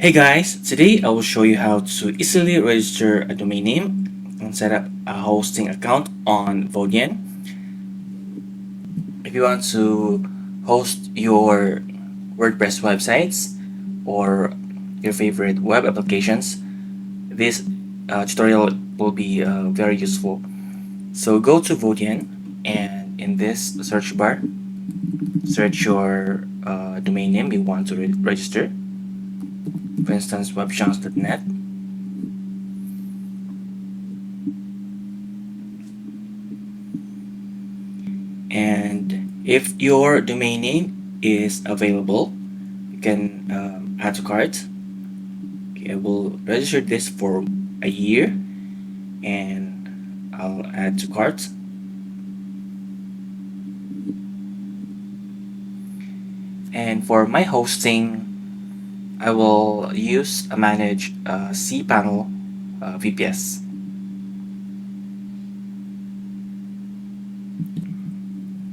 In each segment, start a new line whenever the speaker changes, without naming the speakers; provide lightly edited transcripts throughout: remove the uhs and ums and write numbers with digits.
Hey guys, today I will show you how to easily register a domain name and set up a hosting account on Vodien. If you want to host your WordPress websites or your favorite web applications, this tutorial will be very useful. So go to Vodien and in this search bar, search your domain name you want to register. For instance, webchance.net. And if your domain name is available, you can add to cart. Okay, I will register this for a year and I'll add to cart. And for my hosting, I will use a manage cPanel VPS.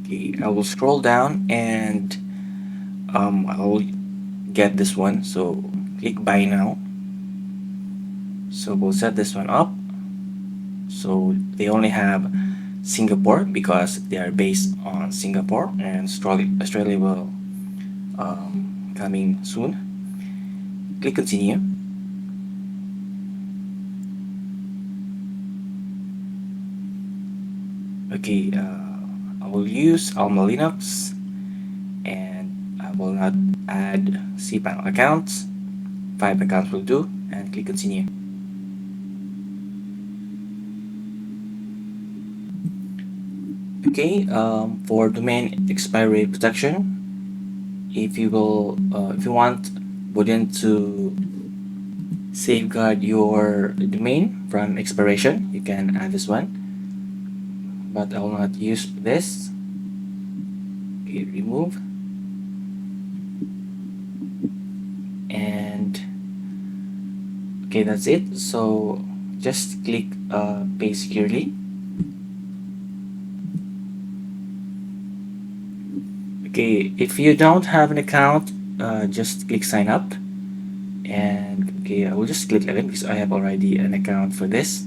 Okay, I will scroll down and I'll get this one. So click buy now. So we'll set this one up. So they only have Singapore because they are based on Singapore, and Australia will coming soon. Click continue. Okay, I will use Alma Linux and I will not add cPanel accounts. 5 accounts will do, and click continue. Okay, for domain expiry protection, if you want Vodien to safeguard your domain from expiration, you can add this one, but I will not use this. Okay, remove, and okay, that's it. So just click pay securely. Okay, if you don't have an account, just click sign up. And okay, I will just click login because I have already an account for this.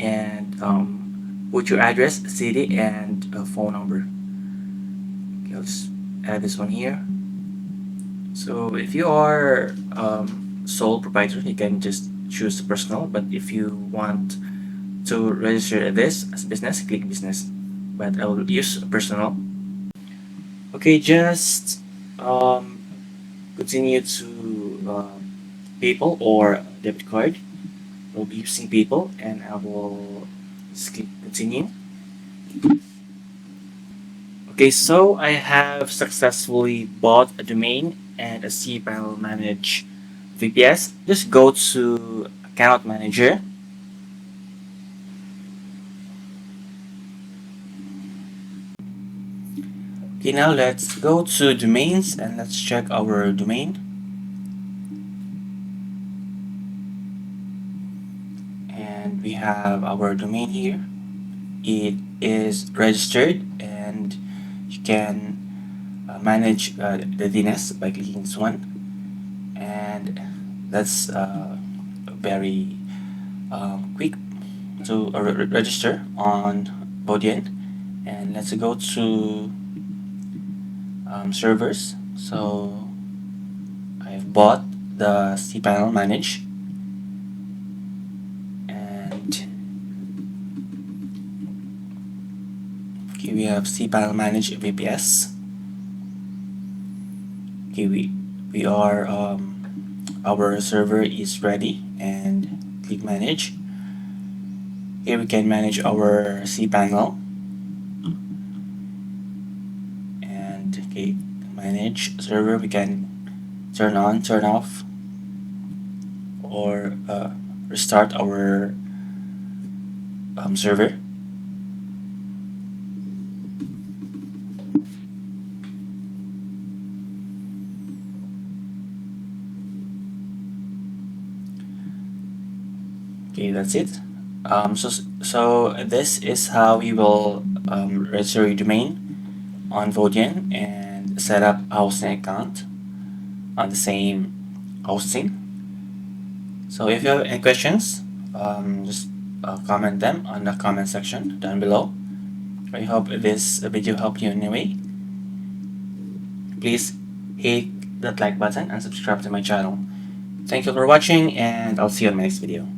And put your address, city, and phone number. Okay, I'll just add this one here. So if you are sole proprietor, you can just choose personal. But if you want to register this as business, click business. But I will use personal. Okay, just um, continue to PayPal or debit card. I'll be using PayPal, and I will just click continue. Okay, so I have successfully bought a domain and a cPanel manage VPS. Just go to account manager. Okay, now let's go to domains and let's check our domain. And we have our domain here. It is registered, and you can manage the DNS by clicking this one. And that's very quick to register on Vodien. And let's go to servers. So I've bought the cPanel manage, and okay, we have cPanel manage VPS. Okay, we are our server is ready, and click manage. Here we can manage our cPanel, and okay, manage server, we can turn on, turn off, or restart our server. Okay, that's it. So this is how you will register your domain on Vodien and set up a hosting account on the same hosting. So if you have any questions, just comment them on the comment section down below. I hope this video helped you in any way. Please hit that like button and subscribe to my channel. Thank you for watching, and I'll see you in my next video.